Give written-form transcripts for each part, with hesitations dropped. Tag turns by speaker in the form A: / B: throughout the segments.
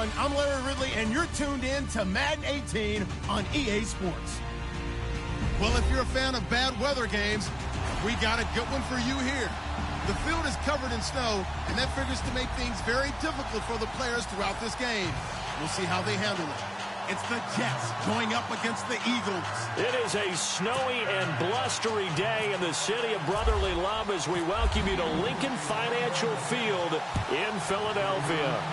A: everyone. I'm Larry Ridley, and you're tuned in to Madden 18 on EA Sports.
B: Well, if you're a fan of bad weather games, we got a good one for you here. The field is covered in snow, and that figures to make things very difficult for the players throughout this game. We'll see how they handle it.
A: It's the Jets going up against the Eagles.
C: It is a snowy and blustery day in the city of brotherly love as we welcome you to Lincoln Financial Field in Philadelphia.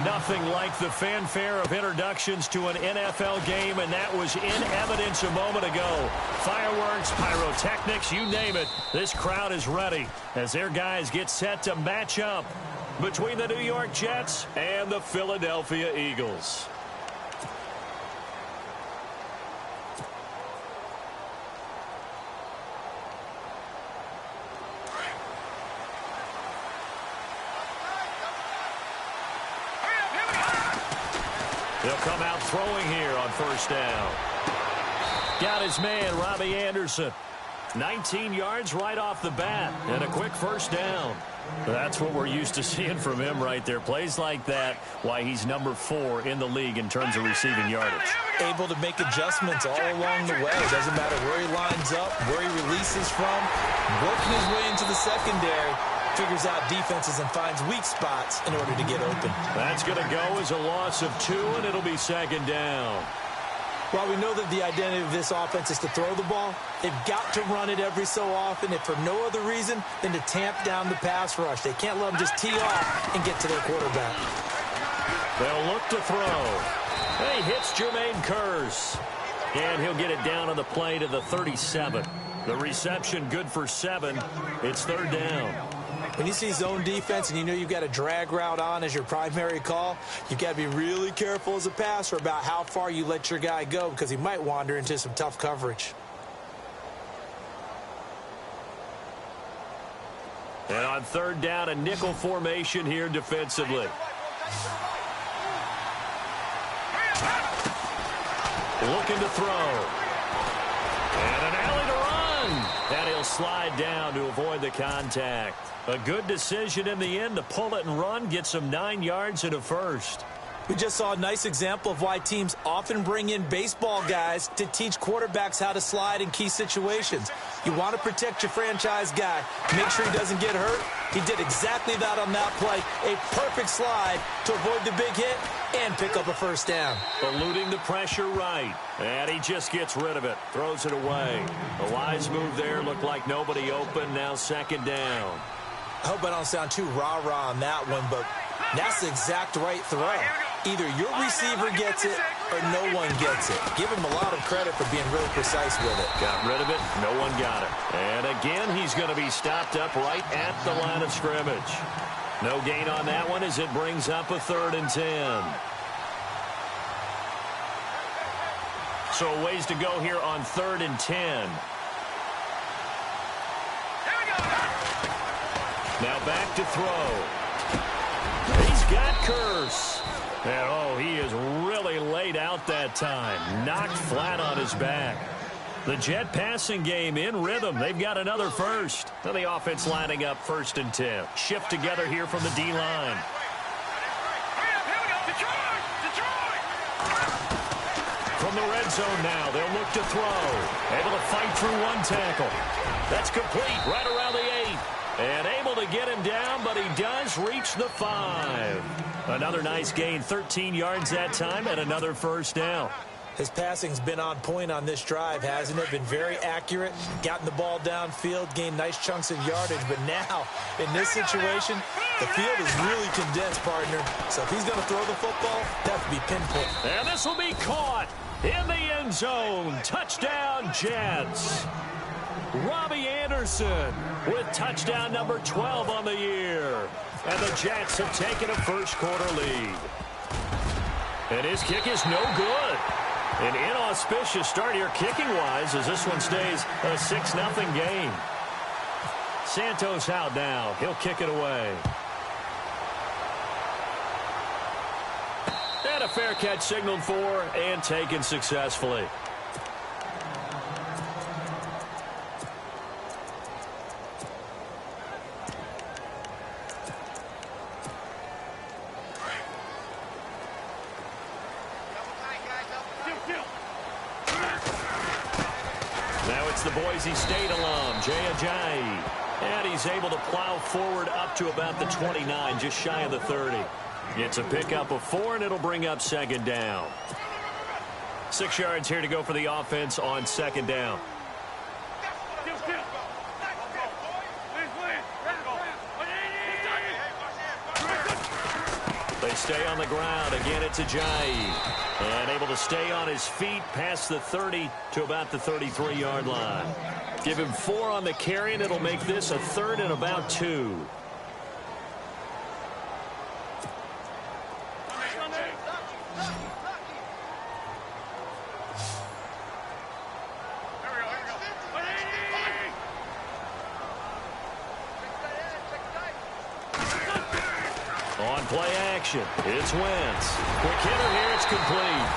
C: Nothing like the fanfare of introductions to an NFL game, and that was in evidence a moment ago. Fireworks, pyrotechnics, you name it. This crowd is ready as their guys get set to match up between the New York Jets and the Philadelphia Eagles. They'll come out throwing here on first down. Got his man, Robbie Anderson. 19 yards right off the bat and a quick first down. That's what we're used to seeing from him right there. Plays like that, why he's number 4 in the league in terms of receiving yardage.
D: Able to make adjustments all along the way. Doesn't matter where he lines up, where he releases from. Working his way into the secondary. Figures out defenses and finds weak spots in order to get open.
C: That's going to go as a loss of 2, and it'll be second down.
D: While we know that the identity of this offense is to throw the ball, they've got to run it every so often, if for no other reason than to tamp down the pass rush. They can't let them just tee off and get to their quarterback.
C: They'll look to throw. He hits Jermaine Kearse. And he'll get it down on the play to the 37. The reception good for 7. It's third down.
D: When you see zone defense and you know you've got a drag route on as your primary call, you've got to be really careful as a passer about how far you let your guy go because he might wander into some tough coverage.
C: And on third down, a nickel formation here defensively. Looking to throw. And an alley to run. And he'll slide down to avoid the contact. A good decision in the end to pull it and run, get some 9 yards and a first.
D: We just saw a nice example of why teams often bring in baseball guys to teach quarterbacks how to slide in key situations. You want to protect your franchise guy. Make sure he doesn't get hurt. He did exactly that on that play. A perfect slide to avoid the big hit and pick up a first down.
C: Eluding the pressure right. And he just gets rid of it. Throws it away. A wise move there. Looked like nobody open. Now second down.
D: I hope I don't sound too rah-rah on that one, but that's the exact right throw. Either your receiver gets it or no one gets it. Give him a lot of credit for being really precise with it.
C: Got rid of it. No one got it. And again, he's going to be stopped up right at the line of scrimmage. No gain on that one as it brings up a 3rd and 10. So a ways to go here on 3rd and 10. Now back to throw. He's got Kearse. And, oh, he is really laid out that time. Knocked flat on his back. The Jet passing game in rhythm. They've got another first. Now the offense lining up 1st and 10. Shift together here from the D-line. From the red zone now, they'll look to throw. Able to fight through one tackle. That's complete right around the 8. And able to get him down, but he does reach the 5. Another nice gain, 13 yards that time, and another first down.
D: His passing's been on point on this drive, hasn't it? Been very accurate, gotten the ball downfield, gained nice chunks of yardage. But now, in this situation, the field is really condensed, partner. So if he's going to throw the football, that have to be pinpoint.
C: And this will be caught in the end zone. Touchdown, Jets. Robbie Anderson with touchdown number 12 on the year. And the Jets have taken a first-quarter lead. And his kick is no good. An inauspicious start here kicking-wise as this one stays a 6-0 game. Santos out now. He'll kick it away. And a fair catch signaled for and taken successfully. It's the Boise State alum, Jay Ajayi. And he's able to plow forward up to about the 29, just shy of the 30. It's a pickup of 4, and it'll bring up second down. 6 yards here to go for the offense on second down. They stay on the ground. Again, it's Ajayi. And able to stay on his feet past the 30 to about the 33-yard line. Give him 4 on the carry, and it'll make this a 3rd and about 2. On play action, it's Wentz. Quick hitter here, it's complete.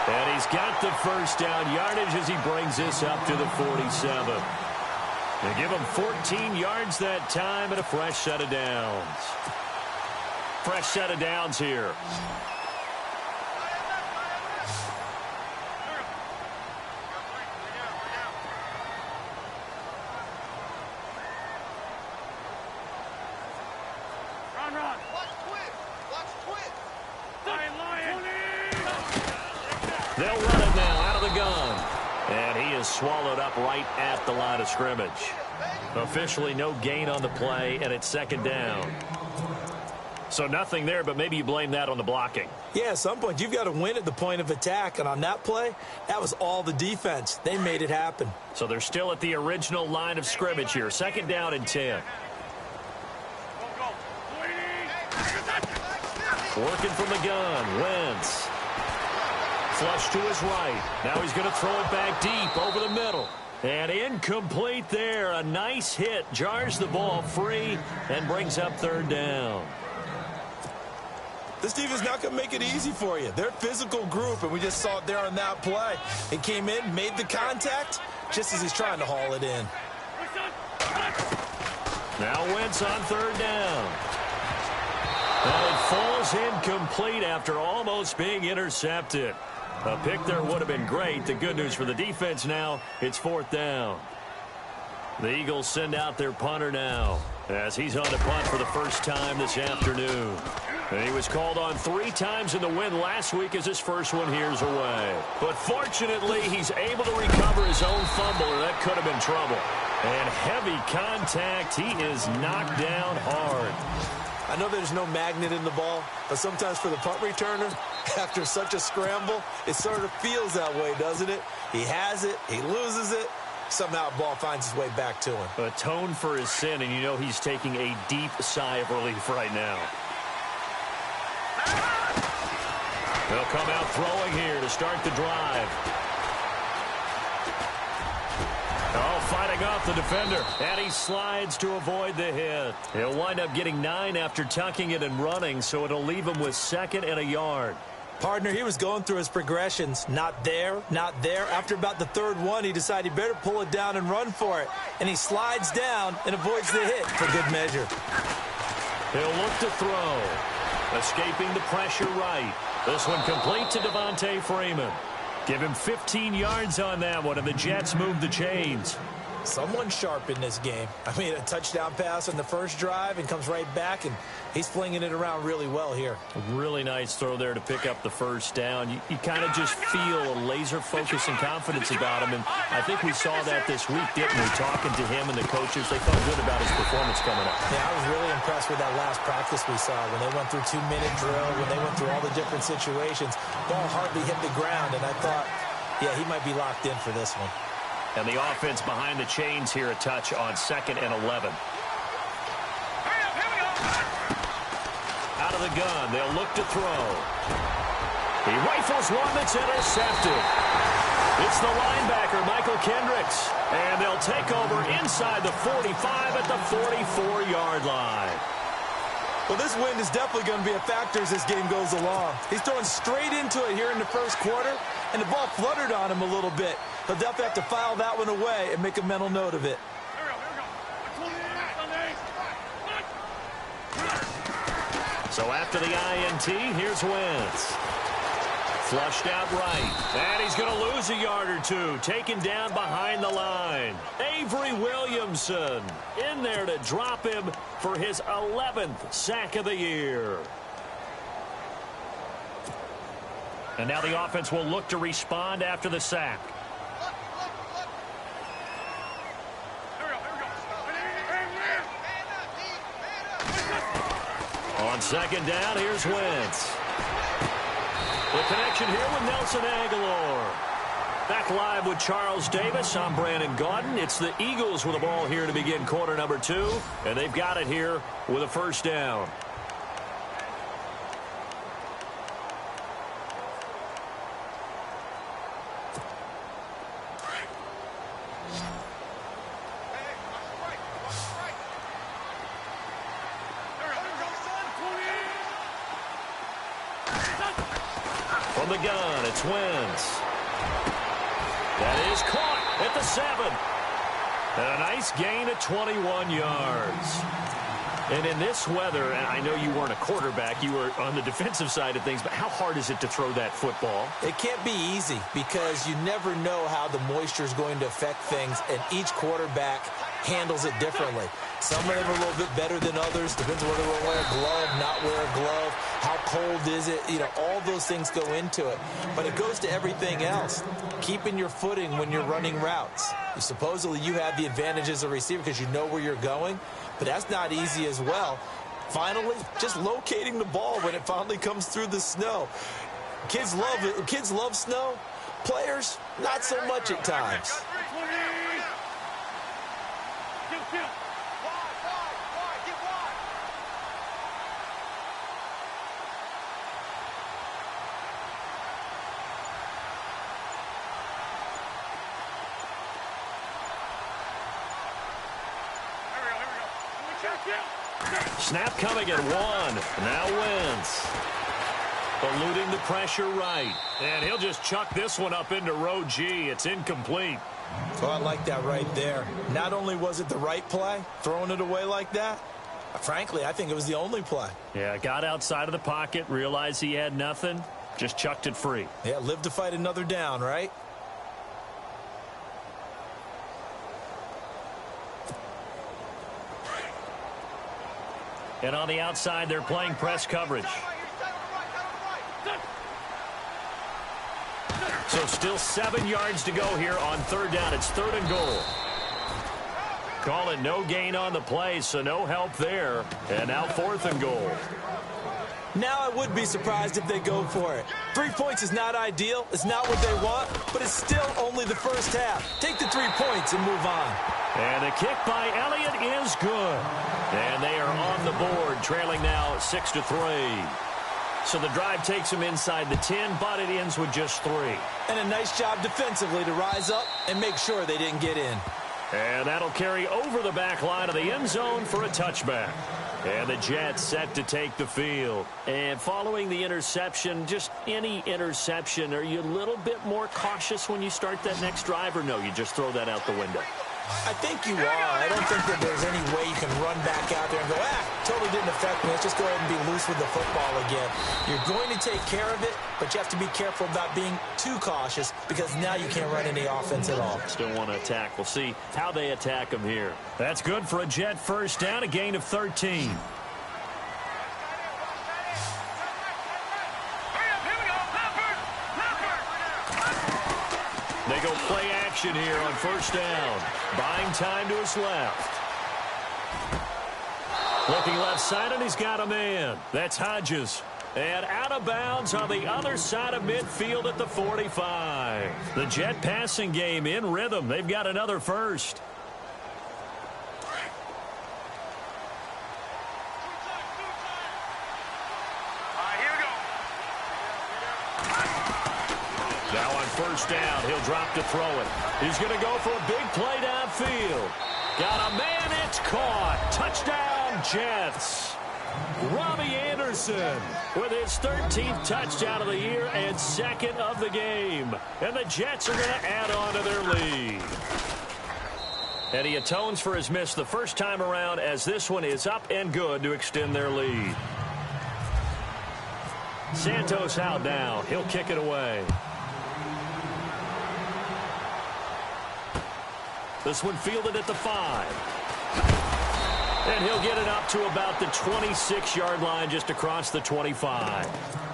C: And he's got the first down yardage as he brings this up to the 47. They give him 14 yards that time and a fresh set of downs. Fresh set of downs here. They'll run it now out of the gun. And he is swallowed up right at the line of scrimmage. Officially no gain on the play, and it's second down. So nothing there, but maybe you blame that on the blocking.
D: Yeah, at some point you've got to win at the point of attack. And on that play, that was all the defense. They made it happen.
C: So they're still at the original line of scrimmage here. Second down and 10. Working from the gun, Wentz. Flush to his right. Now he's going to throw it back deep over the middle. And incomplete there. A nice hit. Jars the ball free and brings up third down.
D: This defense is not going to make it easy for you. They're a physical group, and we just saw it there on that play. He came in, made the contact, just as he's trying to haul it in.
C: Now Wentz on third down. And it falls incomplete after almost being intercepted. A pick there would have been great. The good news for the defense now, it's fourth down. The Eagles send out their punter now as he's on to punt for the first time this afternoon. And he was called on 3 times in the win last week as his first one here's away. But fortunately, he's able to recover his own fumble, or that could have been trouble. And heavy contact. He is knocked down hard.
D: I know there's no magnet in the ball, but sometimes for the punt returner, after such a scramble, it sort of feels that way, doesn't it? He has it, he loses it, somehow the ball finds its way back to him.
C: Atone for his sin, and you know he's taking a deep sigh of relief right now. They'll come out throwing here to start the drive. Oh, fighting off the defender, and he slides to avoid the hit. He'll wind up getting 9 after tucking it and running, so it'll leave him with 2nd and a yard.
D: Partner, he was going through his progressions. Not there, not there. After about the 3rd one, he decided he better pull it down and run for it. And he slides down and avoids the hit for good measure.
C: He'll look to throw. Escaping the pressure right. This one complete to Devontae Freeman. Give him 15 yards on that one, and the Jets move the chains.
D: Someone sharp in this game. I mean, a touchdown pass on the first drive and comes right back, and he's flinging it around really well here.
C: A really nice throw there to pick up the first down. You kind of just feel a laser focus and confidence about him, and I think we saw that this week, didn't we? Talking to him and the coaches, they felt good about his performance coming up.
D: Yeah, I was really impressed with that last practice we saw when they went through 2-minute drill, when they went through all the different situations. Ball hardly hit the ground, and I thought, yeah, he might be locked in for this one.
C: And the offense behind the chains here, a touch on 2nd and 11. Out of the gun, they'll look to throw. He rifles one that's intercepted. It's the linebacker, Michael Kendricks. And they'll take over inside the 45 at the 44-yard line.
D: Well, this win is definitely going to be a factor as this game goes along. He's throwing straight into it here in the first quarter, and the ball fluttered on him a little bit. He'll definitely have to file that one away and make a mental note of it.
C: So after the INT, here's Wentz. Flushed out right. And he's going to lose a yard or two. Taken down behind the line. Avery Williamson in there to drop him for his 11th sack of the year. And now the offense will look to respond after the sack. On second down, here's Wentz. The connection here with Nelson Aguilar. Back live with Charles Davis. I'm Brandon Gaudin. It's the Eagles with the ball here to begin quarter number 2. And they've got it here with a first down. From the gun, it's Wentz. That is caught at the 7. And a nice gain of 21 yards. And in this weather, and I know you weren't a quarterback, you were on the defensive side of things, but how hard is it to throw that football?
D: It can't be easy because you never know how the moisture is going to affect things, and each quarterback handles it differently. Some of them are a little bit better than others. Depends whether they wear a glove, not wear a glove. How cold is it? You know, all those things go into it. But it goes to everything else. Keeping your footing when you're running routes. Supposedly you have the advantage as a receiver because you know where you're going. But that's not easy as well. Finally, just locating the ball when it finally comes through the snow. Kids love it. Kids love snow. Players, not so much at times.
C: Snap coming at 1. Now Wentz. Eluding the pressure right. And he'll just chuck this one up into row G. It's incomplete.
D: Oh, I like that right there. Not only was it the right play, throwing it away like that, frankly, I think it was the only play.
C: Yeah, got outside of the pocket, realized he had nothing, just chucked it free.
D: Yeah, live to fight another down, right?
C: And on the outside, they're playing press coverage. So still 7 yards to go here on third down. It's 3rd and goal. Call it no gain on the play, so no help there. And now 4th and goal.
D: Now I would be surprised if they go for it. 3 points is not ideal. It's not what they want, but it's still only the first half. Take the 3 points and move on.
C: And the kick by Elliott is good. And they are on the board, trailing now 6-3. So the drive takes them inside the 10, but it ends with just 3.
D: And a nice job defensively to rise up and make sure they didn't get in.
C: And that'll carry over the back line of the end zone for a touchback. And the Jets set to take the field. And following the interception, just any interception, are you a little bit more cautious when you start that next drive, or no, you just throw that out the window?
D: I think you are. I don't think that there's any way you can run back out there and go, totally didn't affect me. Let's just go ahead and be loose with the football again. You're going to take care of it, but you have to be careful about being too cautious because now you can't run any offense at all.
C: Still want to attack. We'll see how they attack them here. That's good for a Jet first down, a gain of 13. They go play action here on first down. Buying time to his left. Looking left side, and he's got a man. That's Hodges. And out of bounds on the other side of midfield at the 45. The Jet passing game in rhythm. They've got another first. Now on first down, he'll drop to throw it. He's going to go for a big play downfield. Got a man, it's caught. Touchdown, Jets. Robbie Anderson with his 13th touchdown of the year and 2nd of the game. And the Jets are going to add on to their lead. And he atones for his miss the first time around as this one is up and good to extend their lead. Santos out now. He'll kick it away. This one fielded at the 5. And he'll get it up to about the 26-yard line, just across the 25.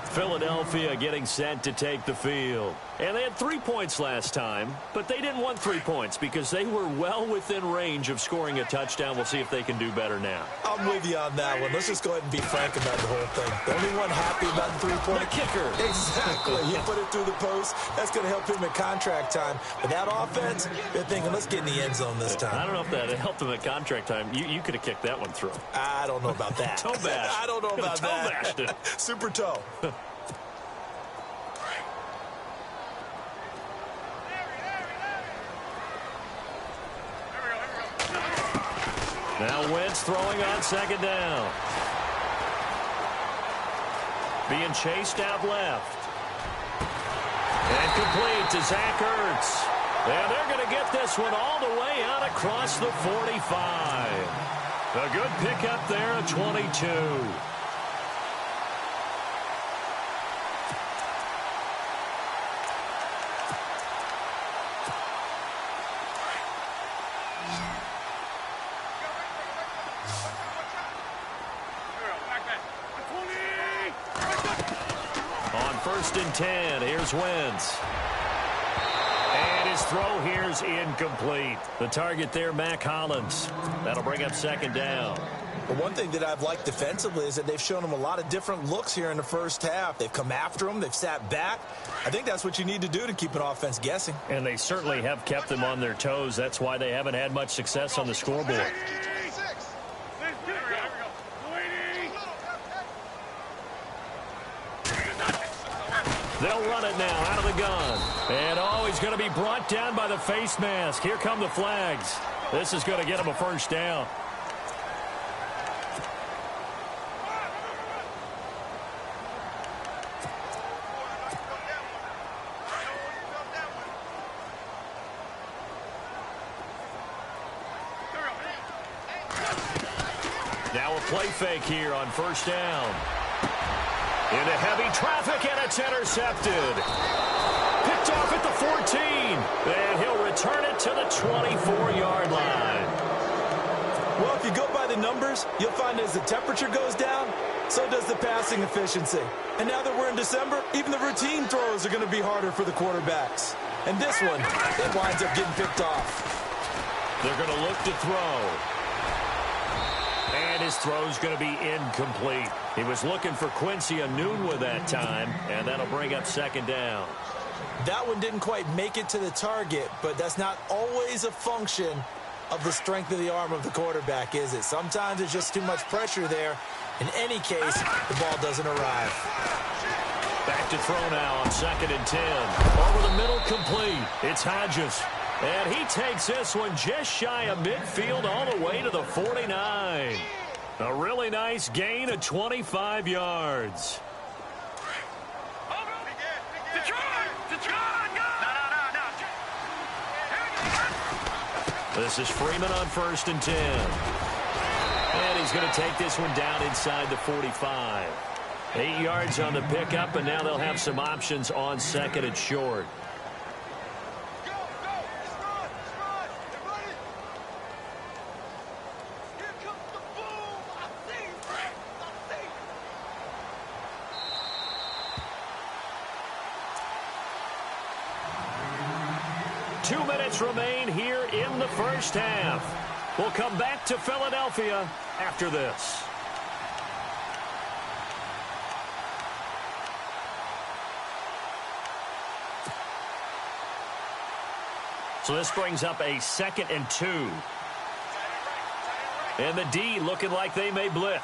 C: Philadelphia getting set to take the field. And they had 3 points last time, but they didn't want 3 points because they were well within range of scoring a touchdown. We'll see if they can do better now.
D: I'm with you on that one. Let's just go ahead and be frank about the whole thing. The only one happy about the 3-point.
C: The kicker.
D: Exactly. He put it through the post. That's going to help him at contract time. But that offense, they're thinking, let's get in the end zone this time.
C: I don't know if that helped him at contract time. You could have kicked that one through.
D: I don't know about that.
C: Toe bash.
D: I don't know about
C: toe
D: that.
C: Bashed it.
D: Super toe.
C: Now Wentz throwing on second down. Being chased out left. And complete to Zach Ertz. And they're going to get this one all the way out across the 45. A good pickup there at 22. On 1st and 10, here's Wentz. And his throw here's incomplete. The target there, Mac Hollins. That'll bring up second down.
D: But one thing that I've liked defensively is that they've shown him a lot of different looks here in the first half. They've come after him. They've sat back. I think that's what you need to do to keep an offense guessing.
C: And they certainly have kept them on their toes. That's why they haven't had much success on the scoreboard. They'll run it now out of the gun. And, he's going to be brought down by the face mask. Here come the flags. This is going to get him a first down. Now a play fake here on 1st down. Into heavy traffic, and it's intercepted. Picked off at the 14. And he'll return it to the 24-yard line.
D: Well, if you go by the numbers, you'll find as the temperature goes down, so does the passing efficiency. And now that we're in December, even the routine throws are going to be harder for the quarterbacks. And this one, it winds up getting picked off.
C: They're going to look to throw. And his throw's going to be incomplete. He was looking for Quincy Enunwa that time, and that'll bring up second down.
D: That one didn't quite make it to the target, but that's not always a function of the strength of the arm of the quarterback, is it? Sometimes it's just too much pressure there. In any case, the ball doesn't arrive.
C: Back to throw now on 2nd and 10. Over the middle, complete. It's Hodges. And he takes this one just shy of midfield all the way to the 49. A really nice gain of 25 yards. This is Freeman on 1st and 10. And he's going to take this one down inside the 45. 8 yards on the pickup, and now they'll have some options on 2nd and short. Remain here in the first half. We'll come back to Philadelphia after this. So this brings up a 2nd and 2. And the D looking like they may blitz.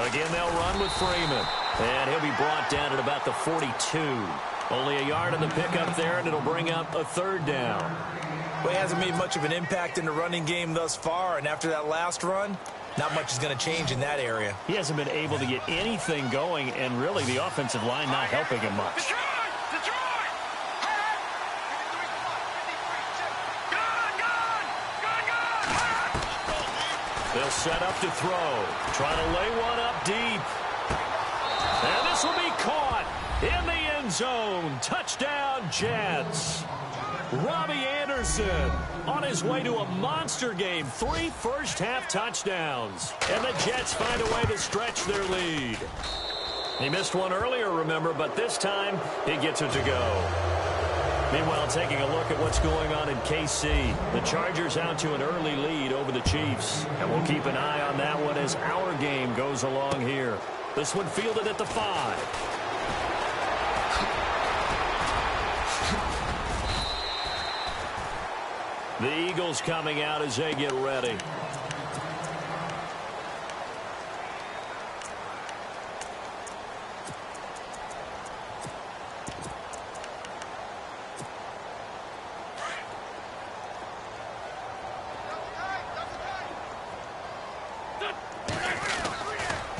C: Again, they'll run with Freeman. And he'll be brought down at about the 42. Only a yard on the pickup there, and it'll bring up a 3rd down.
D: Well, he hasn't made much of an impact in the running game thus far, and after that last run, not much is going to change in that area.
C: He hasn't been able to get anything going, and really the offensive line not helping him much. They'll set up to throw. Trying to lay one up deep. And this will be caught in the end zone. Touchdown, Jets. Robbie Anderson on his way to a monster game. 3 first-half touchdowns. And the Jets find a way to stretch their lead. He missed one earlier, remember, but this time he gets it to go. Meanwhile, taking a look at what's going on in KC. The Chargers out to an early lead over the Chiefs. And we'll keep an eye on that one as our game goes along here. This one fielded at the 5. The Eagles coming out as they get ready.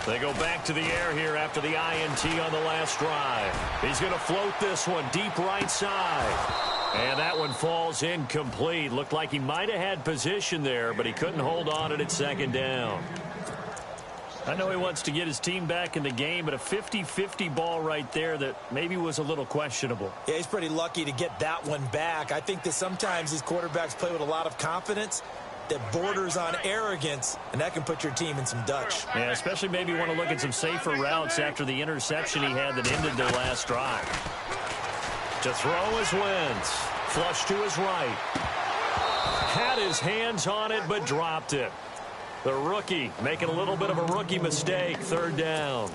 C: They go back to the air here after the INT on the last drive. He's going to float this one deep right side. And that one falls incomplete. Looked like he might have had position there, but he couldn't hold on at second down. I know he wants to get his team back in the game, but a 50-50 ball right there that maybe was a little questionable.
D: Yeah, he's pretty lucky to get that one back. I think that sometimes these quarterbacks play with a lot of confidence that borders on arrogance, and that can put your team in some Dutch.
C: Yeah, especially maybe want to look at some safer routes after the interception he had that ended their last drive. To throw is Wentz. Flush to his right. Had his hands on it, but dropped it. The rookie making a little bit of a rookie mistake. 3rd down.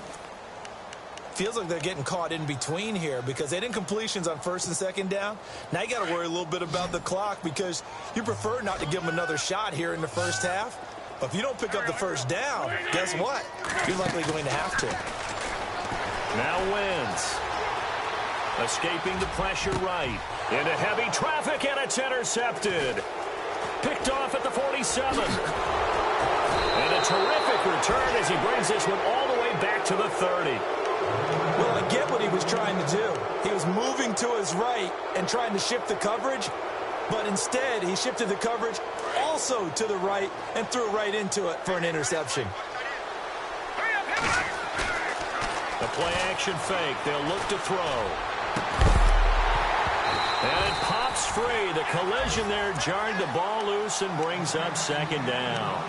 D: Feels like they're getting caught in between here because they didn't completions on 1st and 2nd down. Now you got to worry a little bit about the clock because you prefer not to give them another shot here in the first half. But if you don't pick up the 1st down, guess what? You're likely going to have to.
C: Now Wentz. Escaping the pressure right. Into heavy traffic, and it's intercepted. Picked off at the 47. And a terrific return as he brings this one all the way back to the 30.
D: Well, I get what he was trying to do. He was moving to his right and trying to shift the coverage, but instead he shifted the coverage also to the right and threw right into it for an interception.
C: The play-action fake. They'll look to throw. And it pops free. The collision there jarred the ball loose and brings up 2nd down.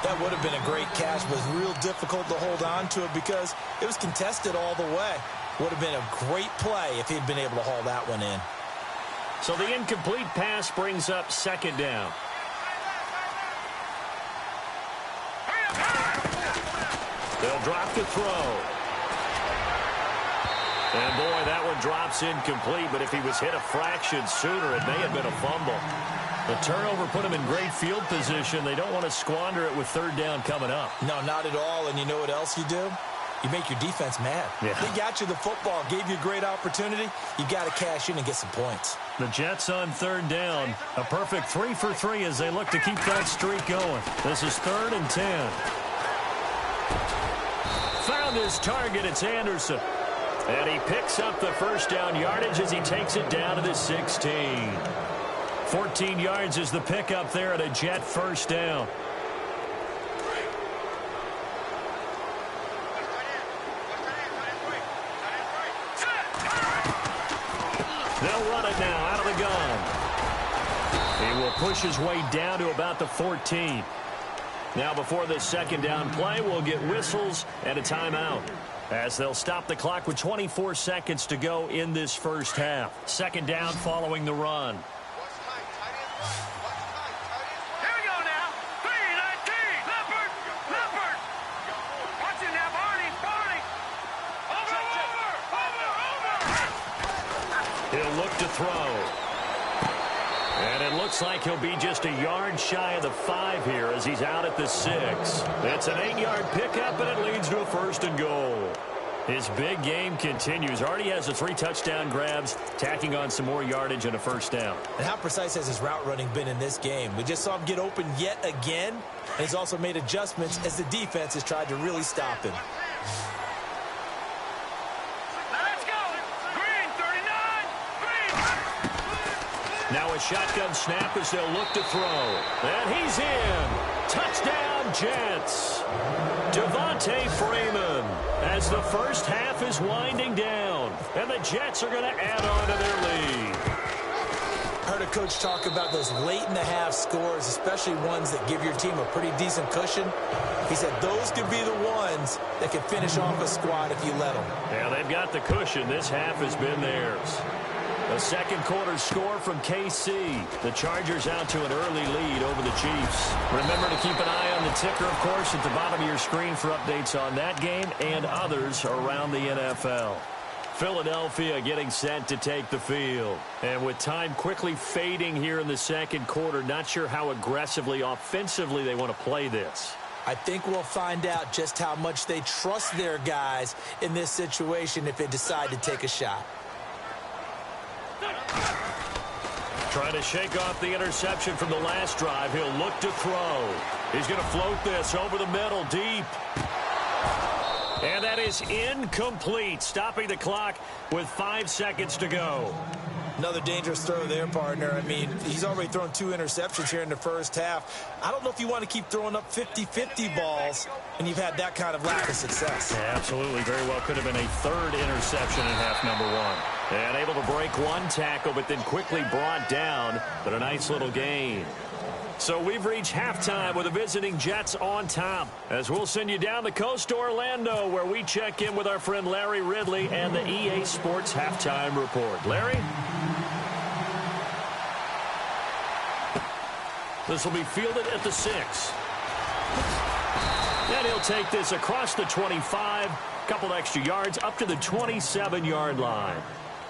D: That would have been a great catch, but it was real difficult to hold on to it because it was contested all the way. Would have been a great play if he'd been able to haul that one in.
C: So the incomplete pass brings up 2nd down. They'll drop to throw. And, boy, that one drops incomplete, but if he was hit a fraction sooner, it may have been a fumble. The turnover put him in great field position. They don't want to squander it with 3rd down coming up.
D: No, not at all. And you know what else you do? You make your defense mad.
C: Yeah.
D: They got you the football, gave you a great opportunity. You got to cash in and get some points.
C: The Jets on 3rd down. A perfect 3 for 3 as they look to keep that streak going. This is 3rd and 10. Found his target. It's Anderson. And he picks up the 1st down yardage as he takes it down to the 16. 14 yards is the pickup there at a Jet 1st down. They'll run it now out of the gun. He will push his way down to about the 14. Now before this 2nd down play, we'll get whistles and a timeout, as they'll stop the clock with 24 seconds to go in this 1st half. 2nd down following the run.
E: Here we go now. 3-19. Leopard. Watch it now, Barney. Over.
C: He'll look to throw. And it looks like he'll be just a yard shy of the 5 here as he's out at the 6. It's an 8-yard pickup, and it leads to a 1st and goal. His big game continues. Already has the 3 touchdown grabs, tacking on some more yardage and a 1st down.
D: And how precise has his route running been in this game? We just saw him get open yet again, and he's also made adjustments as the defense has tried to really stop him.
E: Let's go. Green, 39. Green.
C: Now a shotgun snap as they'll look to throw. And he's in. Touchdown, Jets. Devontae Freeman as the first half is winding down. And the Jets are going to add on to their lead.
D: Heard a coach talk about those late-in-the-half scores, especially ones that give your team a pretty decent cushion. He said those could be the ones that can finish off a squad if you let them.
C: Yeah, they've got the cushion. This half has been theirs. A second quarter score from KC. The Chargers out to an early lead over the Chiefs. Remember to keep an eye on the ticker, of course, at the bottom of your screen for updates on that game and others around the NFL. Philadelphia getting set to take the field. And with time quickly fading here in the second quarter, not sure how aggressively, offensively they want to play this.
D: I think we'll find out just how much they trust their guys in this situation if they decide to take a shot.
C: Trying to shake off the interception from the last drive. He'll look to throw. He's going to float this over the middle, deep. And that is incomplete, stopping the clock with 5 seconds to go.
D: Another dangerous throw there, partner. I mean, he's already thrown 2 interceptions here in the first half. I don't know if you want to keep throwing up 50-50 balls, and you've had that kind of lack of success.
C: Yeah, absolutely. Very well could have been a third interception in half number 1. And able to break one tackle, but then quickly brought down. But a nice little gain. So we've reached halftime with the visiting Jets on top. As we'll send you down the coast to Orlando, where we check in with our friend Larry Ridley and the EA Sports Halftime Report. Larry? This will be fielded at the 6. And he'll take this across the 25. Couple extra yards up to the 27-yard line.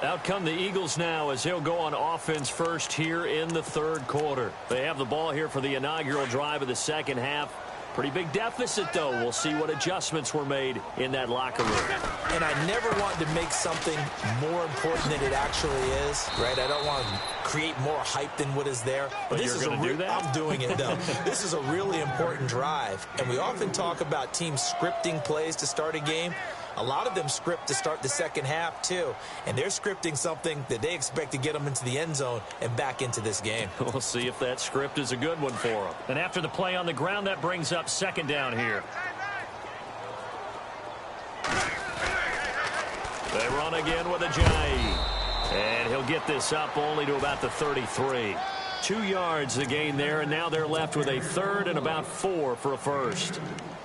C: Out come the Eagles now as they'll go on offense first here in the third quarter. They have the ball here for the inaugural drive of the second half. Pretty big deficit, though. We'll see what adjustments were made in that locker room.
D: And I never want to make something more important than it actually is, right? I don't want to create more hype than what is there.
C: But this you're going to do that?
D: I'm doing it, though. This is a really important drive. And we often talk about teams scripting plays to start a game. A lot of them script to start the second half, too. And they're scripting something that they expect to get them into the end zone and back into this game.
C: We'll see if that script is a good one for them. And after the play on the ground, that brings up second down here. They run again with Ajayi. And he'll get this up only to about the 33. 2 yards the gain there, and now they're left with a third and about 4 for a first.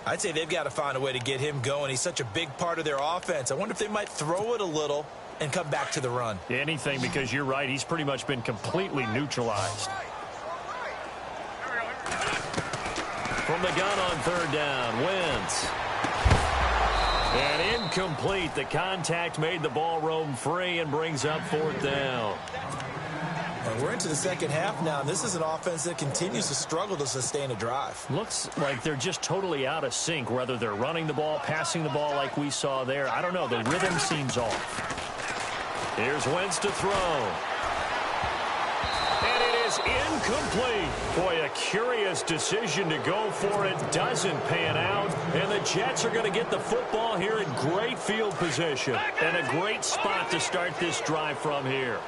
D: I'd say they've got to find a way to get him going. He's such a big part of their offense. I wonder if they might throw it a little and come back to the run.
C: Anything, because you're right. He's pretty much been completely neutralized. From the gun on third down, Wentz. And incomplete. The contact made the ball roam free and brings up fourth down.
D: And we're into the second half now, and this is an offense that continues to struggle to sustain a drive.
C: Looks like they're just totally out of sync, whether they're running the ball, passing the ball like we saw there. I don't know. The rhythm seems off. Here's Wentz to throw. And it is incomplete. Boy, a curious decision to go for it. Doesn't pan out. And the Jets are going to get the football here in great field position. And a great spot to start this drive from here.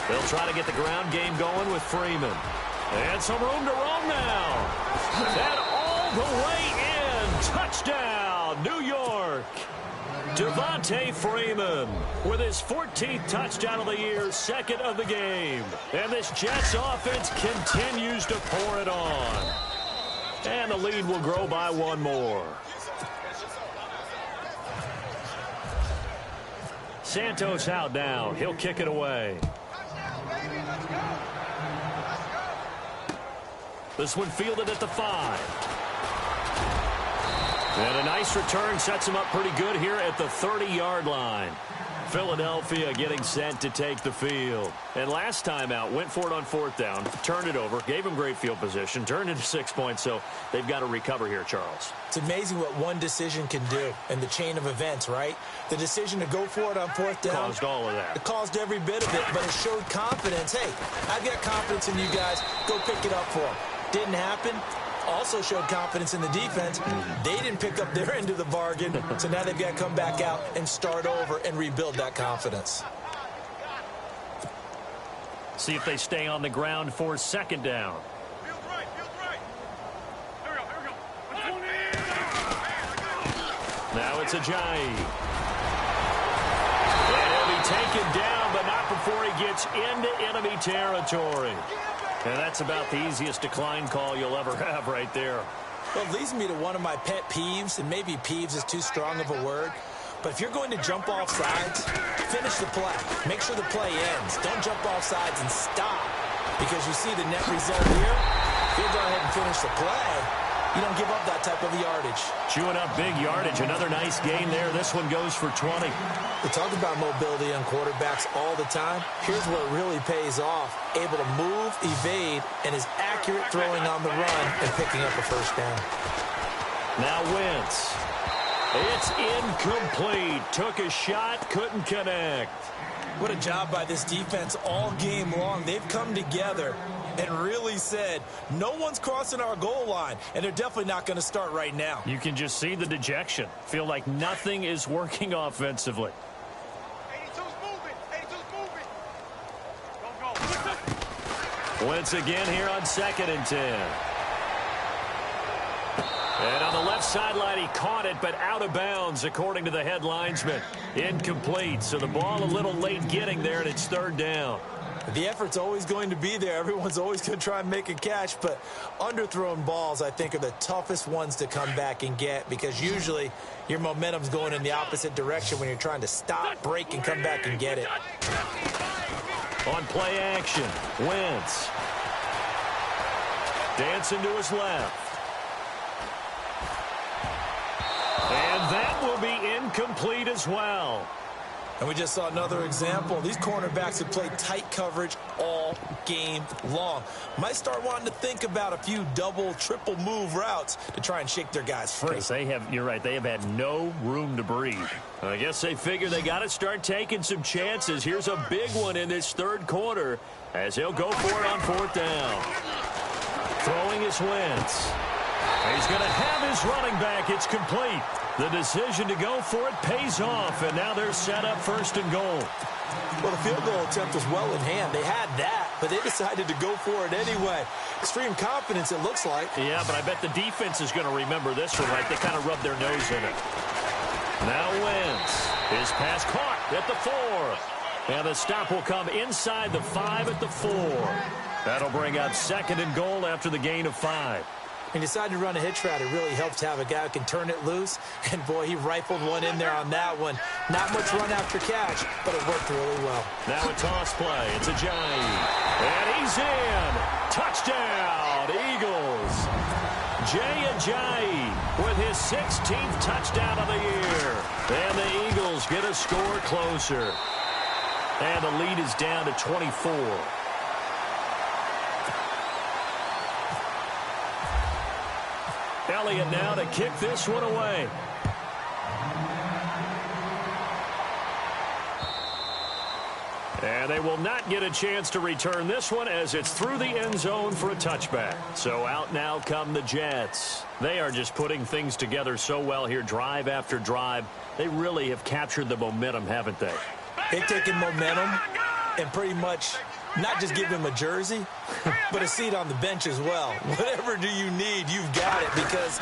C: They'll try to get the ground game going with Freeman. And some room to roam now. And all the way in. Touchdown, New York. Devontae Freeman with his 14th touchdown of the year, second of the game. And this Jets offense continues to pour it on. And the lead will grow by 1 more. Santos out now. He'll kick it away. This one fielded at the 5. And a nice return sets him up pretty good here at the 30-yard line. Philadelphia getting set to take the field. And last time out, went for it on fourth down, turned it over, gave him great field position, turned it to 6 points, so they've got to recover here, Charles.
D: It's amazing what one decision can do in the chain of events, right? The decision to go for it on fourth down.
C: Caused all of that.
D: It caused every bit of it, but it showed confidence. Hey, I've got confidence in you guys. Go pick it up for them. Didn't happen. Also showed confidence in the defense. They didn't pick up their end of the bargain, so now they've got to come back out and start over and rebuild that confidence.
C: See if they stay on the ground for second down.
E: Feels right, feels right. Here we go.
C: Now it's Ajayi. And he'll be taken down, but not before he gets into enemy territory. And that's about the easiest decline call you'll ever have right there.
D: Well, it leads me to one of my pet peeves, and maybe peeves is too strong of a word. But if you're going to jump off sides, finish the play. Make sure the play ends. Don't jump off sides and stop. Because you see the net result here. If you go ahead and finish the play, you don't give up that type of yardage.
C: Chewing up big yardage. Another nice gain there. This one goes for 20.
D: We talk about mobility on quarterbacks all the time. Here's where it really pays off. Able to move, evade, and is accurate throwing on the run and picking up a first down.
C: Now Wentz. It's incomplete. Took a shot, couldn't connect.
D: What a job by this defense all game long. They've come together and really said, no one's crossing our goal line, and they're definitely not going to start right now.
C: You can just see the dejection. Feel like nothing is working offensively.
E: 82's moving. 82's moving. Go.
C: Wentz again here on 2nd and 10. And on the left sideline, he caught it, but out of bounds, according to the head linesman. Incomplete, so the ball a little late getting there, and it's 3rd down.
D: The effort's always going to be there. Everyone's always going to try and make a catch, but underthrown balls, I think, are the toughest ones to come back and get because usually your momentum's going in the opposite direction when you're trying to stop, break, and come back and get it.
C: On play action, Wentz. Dancing to his left. And that will be incomplete as well.
D: And we just saw another example. These cornerbacks have played tight coverage all game long. Might start wanting to think about a few double, triple move routes to try and shake their guys free.
C: Because you're right, they have had no room to breathe. I guess they figure they got to start taking some chances. Here's a big one in this 3rd quarter as he'll go for it on 4th down. Throwing is Wentz. He's going to have his running back. It's complete. The decision to go for it pays off, and now they're set up 1st and goal.
D: Well, the field goal attempt was well in hand. They had that, but they decided to go for it anyway. Extreme confidence, it looks like.
C: Yeah, but I bet the defense is going to remember this one, right? They kind of rubbed their nose in it. Now Wentz. His pass caught at the 4. And the stop will come inside the 5 at the 4. That'll bring up 2nd and goal after the gain of 5.
D: He decided to run a hitch route. It really helps to have a guy who can turn it loose. And, boy, he rifled one in there on that one. Not much run after catch, but it worked really well.
C: Now a toss play. It's Ajayi. And he's in. Touchdown, Eagles. Jay Ajayi with his 16th touchdown of the year. And the Eagles get a score closer. And the lead is down to 24. Elliott now to kick this one away. And they will not get a chance to return this one as it's through the end zone for a touchback. So out now come the Jets. They are just putting things together so well here, drive after drive. They really have captured the momentum, haven't they?
D: They've taken momentum and pretty much not just give him a jersey, but a seat on the bench as well. Whatever do you need, you've got it, because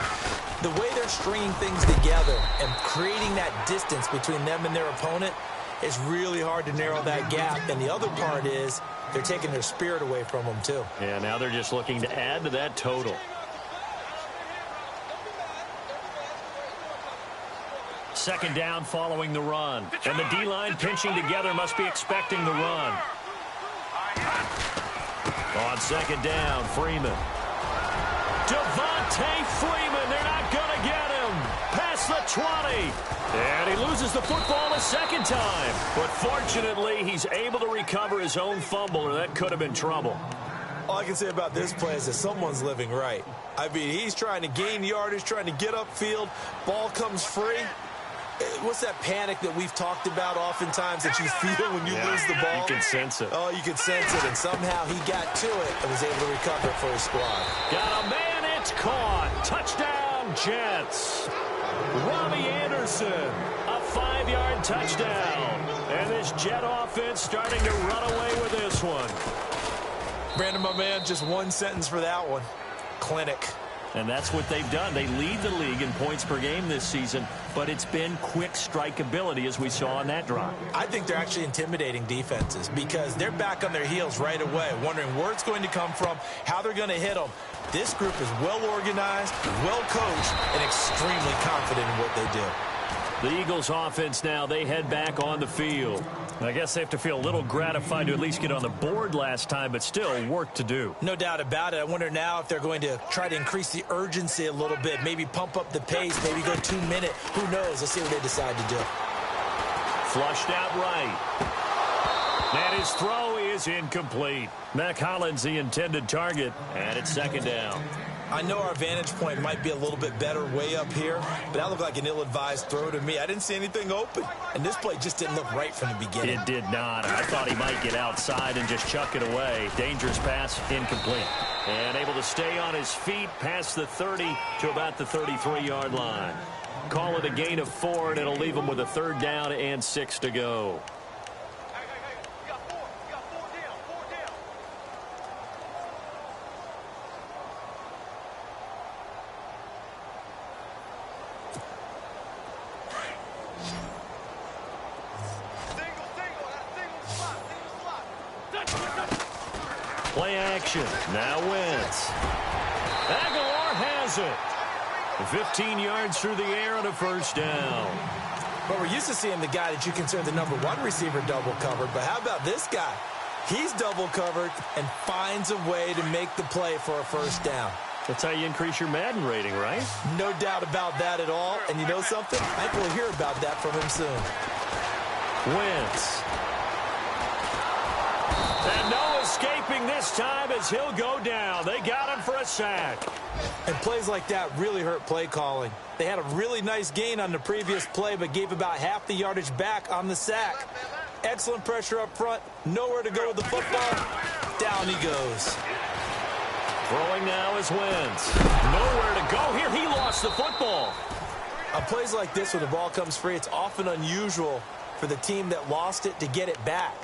D: the way they're stringing things together and creating that distance between them and their opponent is really hard to narrow that gap. And the other part is they're taking their spirit away from them, too.
C: Yeah, now they're just looking to add to that total. Second down following the run. And the D-line pinching together must be expecting the run. On 2nd down, Freeman. Devontae Freeman, they're not going to get him. Past the 20. And he loses the football a 2nd time. But fortunately, he's able to recover his own fumble, or that could have been trouble.
D: All I can say about this play is that someone's living right. I mean, he's trying to gain yardage, trying to get upfield. Ball comes free. What's that panic that we've talked about oftentimes that you feel when you lose the ball?
C: You can sense it.
D: Oh, you can sense it, and somehow he got to it and was able to recover it for his squad.
C: Got a man, it's caught. Touchdown, Jets. Robbie Anderson, a 5-yard touchdown. And this Jet offense starting to run away with this one.
D: Brandon, my man, just one sentence for that one. Clinic.
C: And that's what they've done. They lead the league in points per game this season, but it's been quick strikeability as we saw on that drive.
D: I think they're actually intimidating defenses because they're back on their heels right away, wondering where it's going to come from, how they're going to hit them. This group is well organized, well coached, and extremely confident in what they do.
C: The Eagles offense now, they head back on the field. I guess they have to feel a little gratified to at least get on the board last time, but still work to do.
D: No doubt about it. I wonder now if they're going to try to increase the urgency a little bit, maybe pump up the pace, maybe go 2 minute. Who knows? Let's see what they decide to do.
C: Flushed out right. And his throw is incomplete. Mack Hollins, the intended target, and it's second down.
D: I know our vantage point might be a little bit better way up here, but that looked like an ill-advised throw to me. I didn't see anything open, and this play just didn't look right from the beginning.
C: It did not. I thought he might get outside and just chuck it away. Dangerous pass, incomplete. And able to stay on his feet past the 30 to about the 33-yard line. Call it a gain of 4, and it'll leave him with a 3rd down and 6 to go. Play action. Now Wentz. Aguilar has it. 15 yards through the air on a 1st down.
D: Well, we're used to seeing the guy that you consider the #1 receiver double covered, but how about this guy? He's double covered and finds a way to make the play for a 1st down.
C: That's how you increase your Madden rating, right?
D: No doubt about that at all. And you know something? I think we'll hear about that from him soon.
C: Wentz. And no escaping this time as he'll go down. They got him for a sack.
D: And plays like that really hurt play calling. They had a really nice gain on the previous play, but gave about half the yardage back on the sack. Excellent pressure up front. Nowhere to go with the football. Down he goes.
C: Throwing now is Wentz. Nowhere to go here. He lost the football.
D: On plays like this where the ball comes free, it's often unusual for the team that lost it to get it back.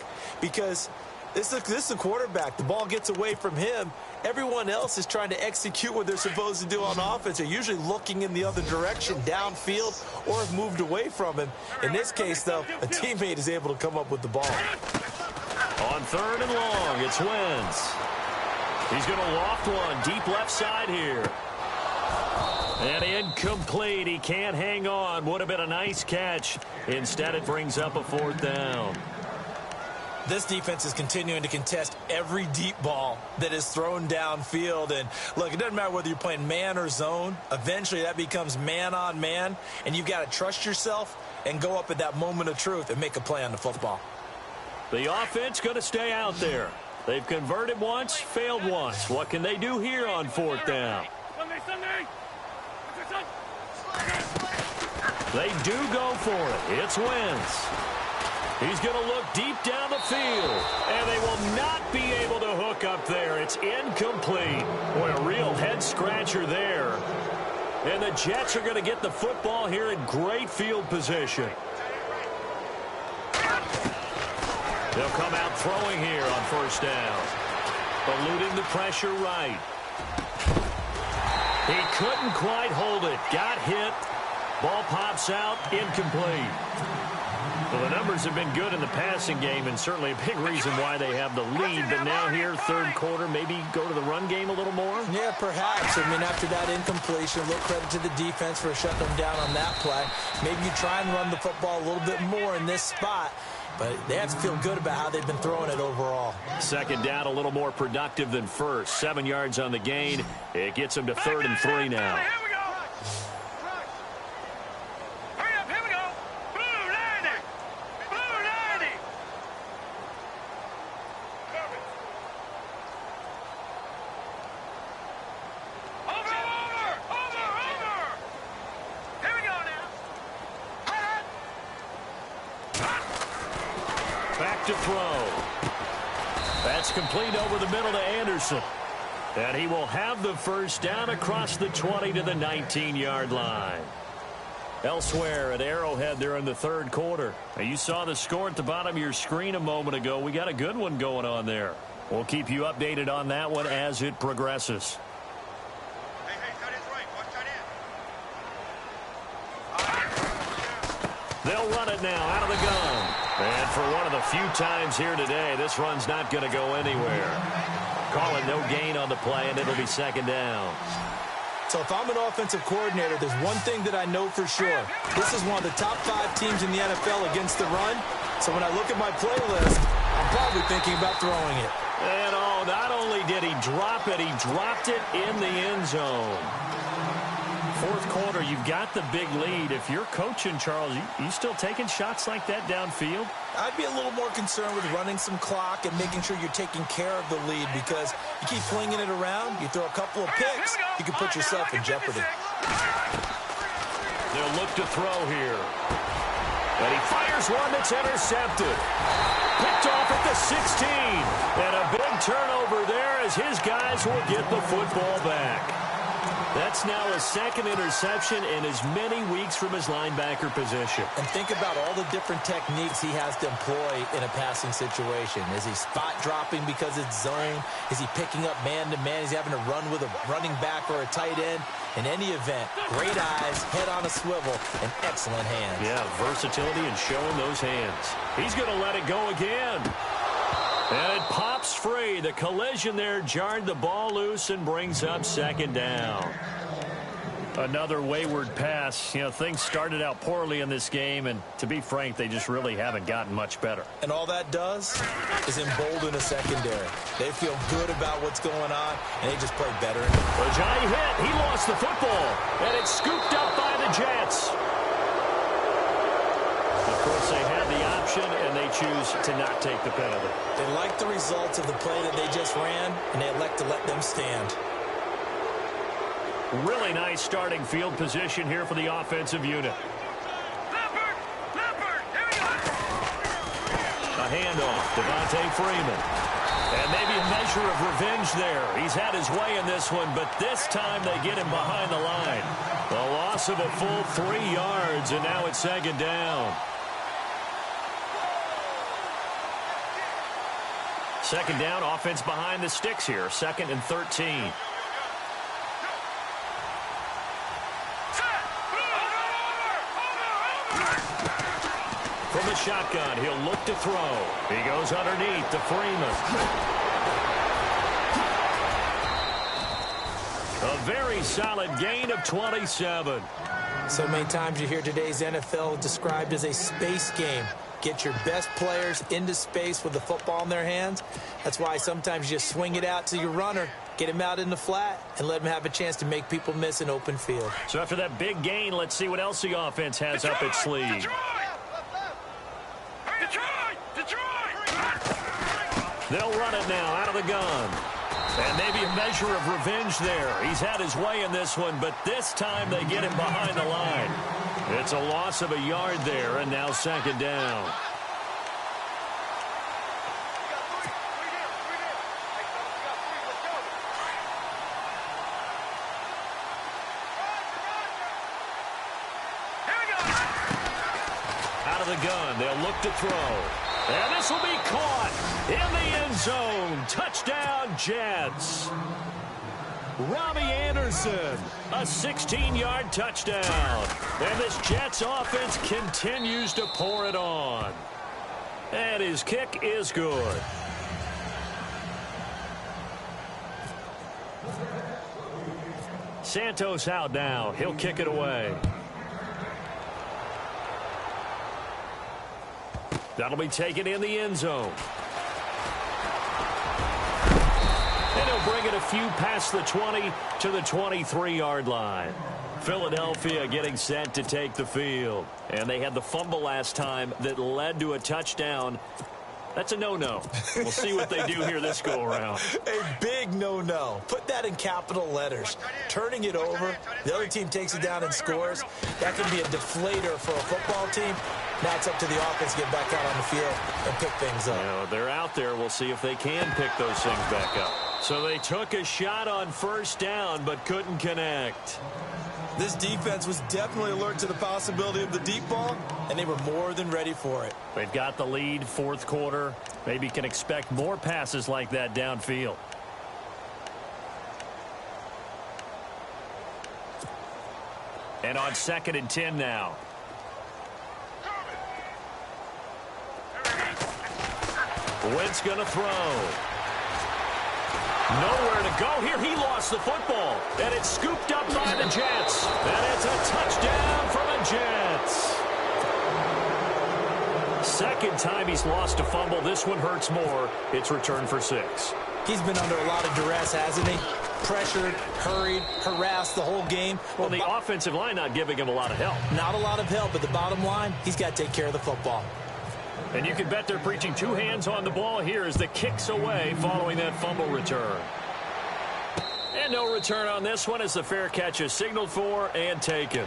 D: Because this is a quarterback. The ball gets away from him. Everyone else is trying to execute what they're supposed to do on offense. They're usually looking in the other direction, downfield, or have moved away from him. In this case, though, a teammate is able to come up with the ball.
C: On 3rd and long, it's Wentz. He's going to loft one deep left side here. And incomplete. He can't hang on. Would have been a nice catch. Instead, it brings up a 4th down.
D: This defense is continuing to contest every deep ball that is thrown downfield. And, look, it doesn't matter whether you're playing man or zone. Eventually, that becomes man on man. And you've got to trust yourself and go up at that moment of truth and make a play on the football.
C: The offense going to stay out there. They've converted once, failed once. What can they do here on 4th down? They do go for it. It's Wentz. He's going to look deep down the field, and they will not be able to hook up there. It's incomplete. Boy, a real head-scratcher there. And the Jets are going to get the football here in great field position. They'll come out throwing here on 1st down. Eluding the pressure right. He couldn't quite hold it. Got hit. Ball pops out. Incomplete. Well, the numbers have been good in the passing game, and certainly a big reason why they have the lead. But now here, 3rd quarter, maybe go to the run game a little more?
D: Yeah, perhaps. I mean, after that incompletion, a little credit to the defense for shutting them down on that play. Maybe you try and run the football a little bit more in this spot. But they have to feel good about how they've been throwing it overall.
C: 2nd down, a little more productive than 1st. 7 yards on the gain. It gets them to 3rd and 3 now.
E: Here we go. Hurry up, here we go. Blue 90. Blue 90. Over. Here we go now.
C: Back to throw. That's complete over the middle to Anderson. And he will have the 1st down across the 20 to the 19-yard line. Elsewhere at Arrowhead there in the third quarter. Now, you saw the score at the bottom of your screen a moment ago. We got a good one going on there. We'll keep you updated on that one as it progresses.
E: Hey, tight end's right. Watch tight end.
C: They'll run it now out of the gun. And for one of the few times here today, this run's not going to go anywhere. Calling no gain on the play, and it'll be second down.
D: So if I'm an offensive coordinator, there's one thing that I know for sure. This is one of the top 5 teams in the NFL against the run. So when I look at my playlist, I'm probably thinking about throwing it.
C: And not only did he drop it, he dropped it in the end zone. Fourth quarter, you've got the big lead. If you're coaching, Charles, you still taking shots like that downfield?
D: I'd be a little more concerned with running some clock and making sure you're taking care of the lead, because you keep flinging it around, you throw a couple of picks, you can put yourself in jeopardy.
C: They'll look to throw here. And he fires one that's intercepted. Picked off at the 16. And a big turnover there as his guys will get the football back. That's now his second interception in as many weeks from his linebacker position.
D: And think about all the different techniques he has to employ in a passing situation. Is he spot dropping because it's zone? Is he picking up man-to-man? Is he having to run with a running back or a tight end? In any event, great eyes, head on a swivel, and excellent hands.
C: Yeah, versatility and showing those hands. He's going to let it go again. And it pops free. The collision there jarred the ball loose and brings up second down. Another wayward pass. You know, things started out poorly in this game, and to be frank, they just really haven't gotten much better.
D: And all that does is embolden a secondary. They feel good about what's going on, and they just play better.
C: Ajayi hit. He lost the football, and it's scooped up by the Jets. Of course, they had the option, and they choose to not take the penalty.
D: They like the results of the play that they just ran, and they elect to let them stand.
C: Really nice starting field position here for the offensive unit.
E: Leopard, here we go.
C: A handoff, Devontae Freeman. And maybe a measure of revenge there. He's had his way in this one, but this time they get him behind the line. A loss of a full 3 yards, and now it's second down. Second down, offense behind the sticks here. 2nd and 13. From the shotgun, he'll look to throw. He goes underneath to Freeman. A very solid gain of 27.
D: So many times you hear today's NFL described as a space game. Get your best players into space with the football in their hands. That's why sometimes you just swing it out to your runner, get him out in the flat, and let him have a chance to make people miss an open field.
C: So after that big gain, let's see what else the offense has up its sleeve. They'll run it now out of the gun. And maybe a measure of revenge there. He's had his way in this one, but this time they get him behind the line. It's a loss of a yard there, and now second down. Out of the gun, they'll look to throw. And this will be caught in the end zone. Touchdown, Jets. Robbie Anderson, a 16-yard touchdown. And this Jets offense continues to pour it on. And his kick is good. Santos out now. He'll kick it away. That'll be taken in the end zone. And he'll bring it a few past the 20 to the 23-yard line. Philadelphia getting set to take the field. And they had the fumble last time that led to a touchdown. That's a no-no. We'll see what they do here this go-around.
D: A big no-no. Put that in capital letters. Turning it over, the other team takes it down and scores. That can be a deflator for a football team. Now it's up to the offense to get back out on the field and pick things up.
C: You know, they're out there. We'll see if they can pick those things back up. So they took a shot on first down but couldn't connect.
D: This defense was definitely alert to the possibility of the deep ball, and they were more than ready for it.
C: They've got the lead, fourth quarter. Maybe can expect more passes like that downfield. And on 2nd and 10 now. Wentz going to throw. Nowhere to go here. He lost the football. And it's scooped up by the Jets. And it's a touchdown for the Jets. Second time he's lost a fumble. This one hurts more. It's returned for 6.
D: He's been under a lot of duress, hasn't he? Pressured, hurried, harassed the whole game.
C: Well, the offensive line not giving him a lot of help.
D: Not a lot of help, but the bottom line, he's got to take care of the football.
C: And you can bet they're preaching 2 hands on the ball here as the kick's away following that fumble return. And no return on this one as the fair catch is signaled for and taken.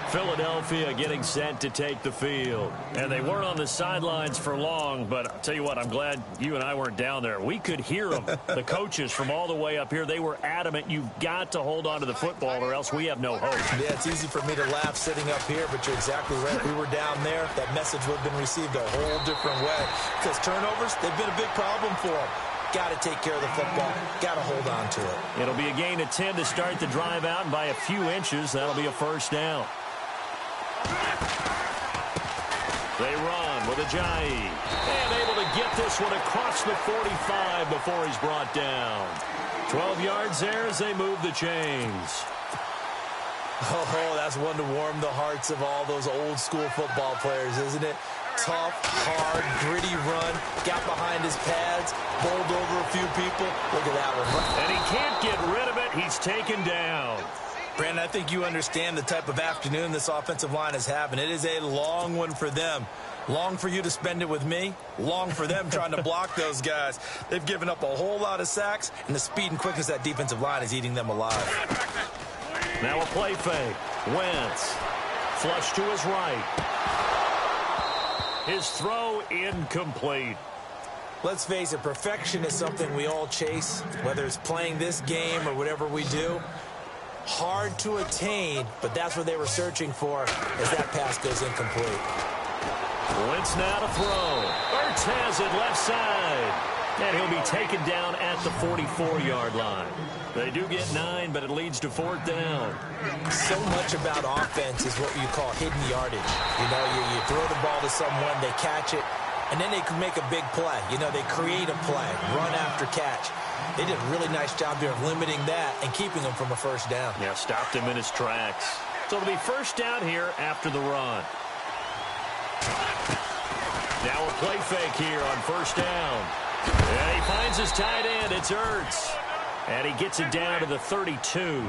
C: Philadelphia getting set to take the field. And they weren't on the sidelines for long, but I'll tell you what, I'm glad you and I weren't down there. We could hear them. The coaches from all the way up here, they were adamant. You've got to hold on to the football or else we have no hope.
D: Yeah, it's easy for me to laugh sitting up here, but you're exactly right. We were down there. That message would have been received a whole different way. Because turnovers, they've been a big problem for them. Got to take care of the football. Got to hold on to it.
C: It'll be a gain of 10 to start the drive out, and by a few inches, that'll be a first down. They run with Ajayi. And able to get this one across the 45 before he's brought down. 12 yards there as they move the chains.
D: Oh, that's one to warm the hearts of all those old school football players, isn't it? Tough, hard, gritty run. Got behind his pads. Bowled over a few people. Look at that one.
C: And he can't get rid of it. He's taken down.
D: Brandon, I think you understand the type of afternoon this offensive line is having. It is a long one for them. Long for you to spend it with me. Long for them trying to block those guys. They've given up a whole lot of sacks, and the speed and quickness of that defensive line is eating them alive.
C: Now a play fake. Wentz. Flush to his right. His throw incomplete.
D: Let's face it, perfection is something we all chase, whether it's playing this game or whatever we do. Hard to attain, but that's what they were searching for as that pass goes incomplete.
C: Wentz now to throw. Ertz has it left side. And he'll be taken down at the 44-yard line. They do get 9, but it leads to 4th down.
D: So much about offense is what you call hidden yardage. You know, you throw the ball to someone, they catch it, and then they can make a big play. You know, they create a play, run after catch. They did a really nice job there of limiting that and keeping him from a first down.
C: Yeah, stopped him in his tracks. So it'll be first down here after the run. Now a play fake here on first down. And he finds his tight end. It's Ertz. And he gets it down to the 32.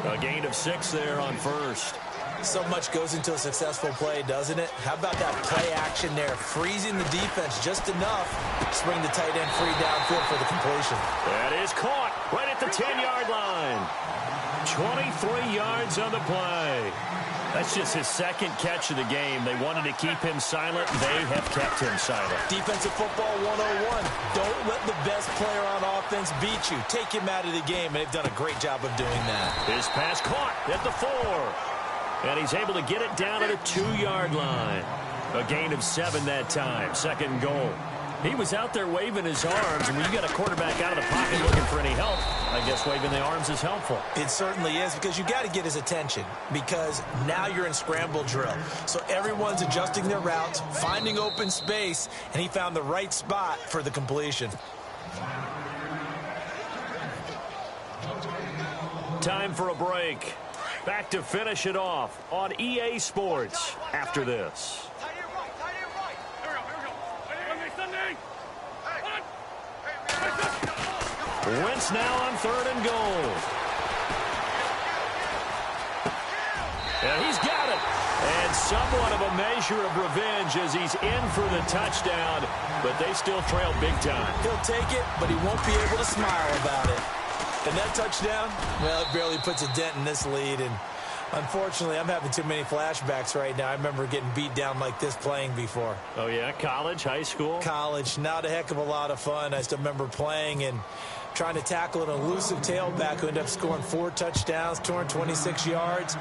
C: A gain of 6 there on first.
D: So much goes into a successful play, doesn't it? How about that play action there? Freezing the defense just enough to bring the tight end free downfield for the completion.
C: That is caught right at the 10-yard line. 23 yards on the play. That's just his second catch of the game. They wanted to keep him silent. They have kept him silent.
D: Defensive football 101. Don't let the best player on offense beat you. Take him out of the game, and they've done a great job of doing that.
C: His pass caught at the 4. And he's able to get it down at the 2-yard line. A gain of 7 that time. 2nd goal. He was out there waving his arms, and when you got a quarterback out of the pocket looking for any help, I guess waving the arms is helpful.
D: It certainly is, because you got to get his attention, because now you're in scramble drill. So everyone's adjusting their routes, finding open space, and he found the right spot for the completion.
C: Time for a break. Back to finish it off on EA Sports after this. Wentz now on 3rd and goal. And he's got it. And somewhat of a measure of revenge as he's in for the touchdown, but they still trail big time.
D: He'll take it, but he won't be able to smile about it. And that touchdown, well, it barely puts a dent in this lead. And Unfortunately, I'm having too many flashbacks right now. I remember getting beat down like this playing before.
C: Oh, yeah? College, high school?
D: College, not a heck of a lot of fun. I still remember playing and trying to tackle an elusive tailback who ended up scoring 4 touchdowns, 226 yards.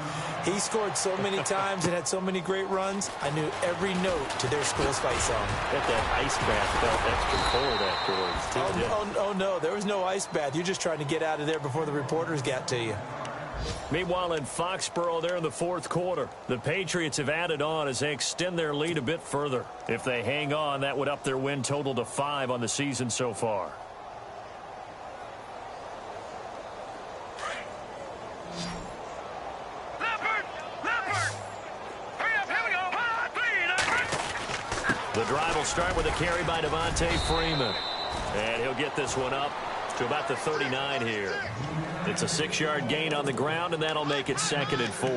D: He scored so many times and had so many great runs, I knew every note to their school's fight song.
C: Bet that ice bath felt extra cold afterwards, too.
D: Oh, no, there was no ice bath. You're just trying to get out of there before the reporters got to you.
C: Meanwhile, in Foxborough, they're in the 4th quarter. The Patriots have added on as they extend their lead a bit further. If they hang on, that would up their win total to 5 on the season so far. The drive will start with a carry by Devontae Freeman. And he'll get this one up to about the 39 here. It's a 6-yard gain on the ground, and that'll make it 2nd and 4.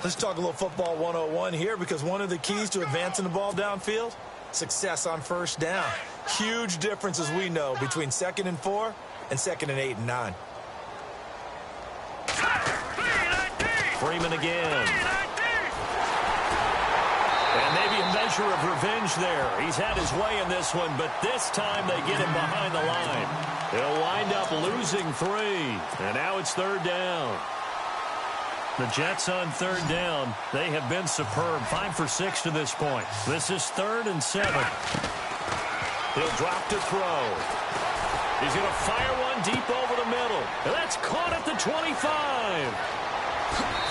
D: Let's talk a little football 101 here, because one of the keys to advancing the ball downfield, success on first down. Huge difference, as we know, between 2nd and 4 and 2nd and 8 and 9.
C: Freeman again. And maybe a measure of revenge there. He's had his way in this one, but this time they get him behind the line. He'll wind up losing 3. And now it's 3rd down. The Jets on 3rd down. They have been superb. 5 for 6 to this point. This is 3rd and 7. He'll drop to throw. He's going to fire one deep over the middle. And that's caught at the 25.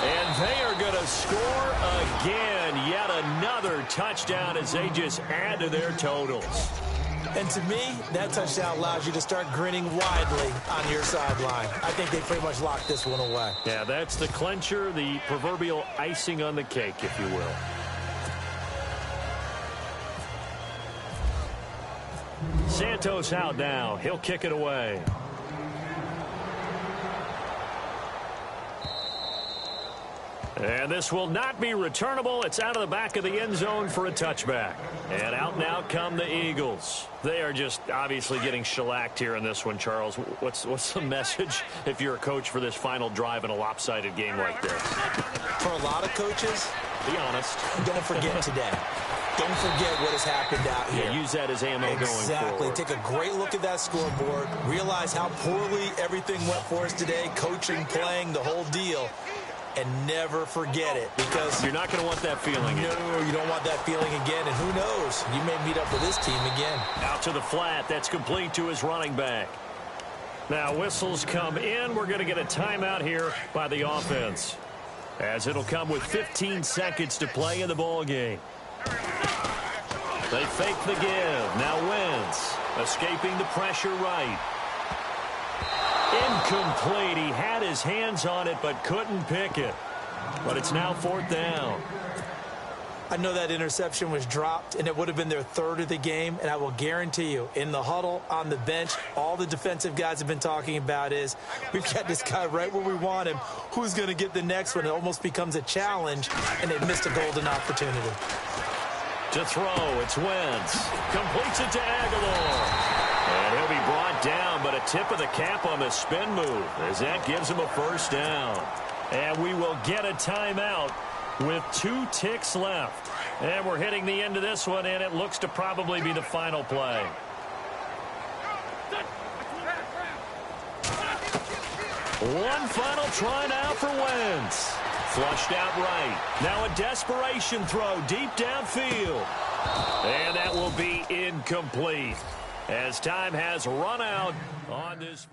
C: And they are going to score again. Yet another touchdown as they just add to their totals.
D: And to me, that touchdown allows you to start grinning widely on your sideline. I think they pretty much locked this one away.
C: Yeah, that's the clincher, the proverbial icing on the cake, if you will. Santos out now. He'll kick it away. And this will not be returnable. It's out of the back of the end zone for a touchback. And out come the Eagles. They are just obviously getting shellacked here in this one, Charles. What's the message if you're a coach for this final drive in a lopsided game like this?
D: For a lot of coaches,
C: be honest.
D: Don't forget today. Don't forget what has happened out here.
C: Yeah, use that as ammo going forward.
D: Exactly. Take a great look at that scoreboard. Realize how poorly everything went for us today. Coaching, playing, the whole deal. And never forget it, because
C: you're not going to want that feeling again.
D: No, you don't want that feeling again. And who knows? You may meet up with this team again.
C: Out to the flat. That's complete to his running back. Now whistles come in. We're going to get a timeout here by the offense, as it'll come with 15 seconds to play in the ball game. They fake the give. Now Wentz escaping the pressure right. Incomplete. He had his hands on it but couldn't pick it. But it's now 4th down.
D: I know that interception was dropped, and it would have been their 3rd of the game. And I will guarantee you, in the huddle, on the bench, all the defensive guys have been talking about is, we've got this guy right where we want him. Who's going to get the next one? It almost becomes a challenge, and they missed a golden opportunity.
C: To throw, it's Wentz. Completes it to Aguilar. And he'll be brought down, but a tip of the cap on the spin move, as that gives him a 1st down. And we will get a timeout with 2 ticks left. And we're hitting the end of this one, and it looks to probably be the final play. One final try now for Wentz. Flushed out right. Now a desperation throw deep downfield. And that will be incomplete, as time has run out on this.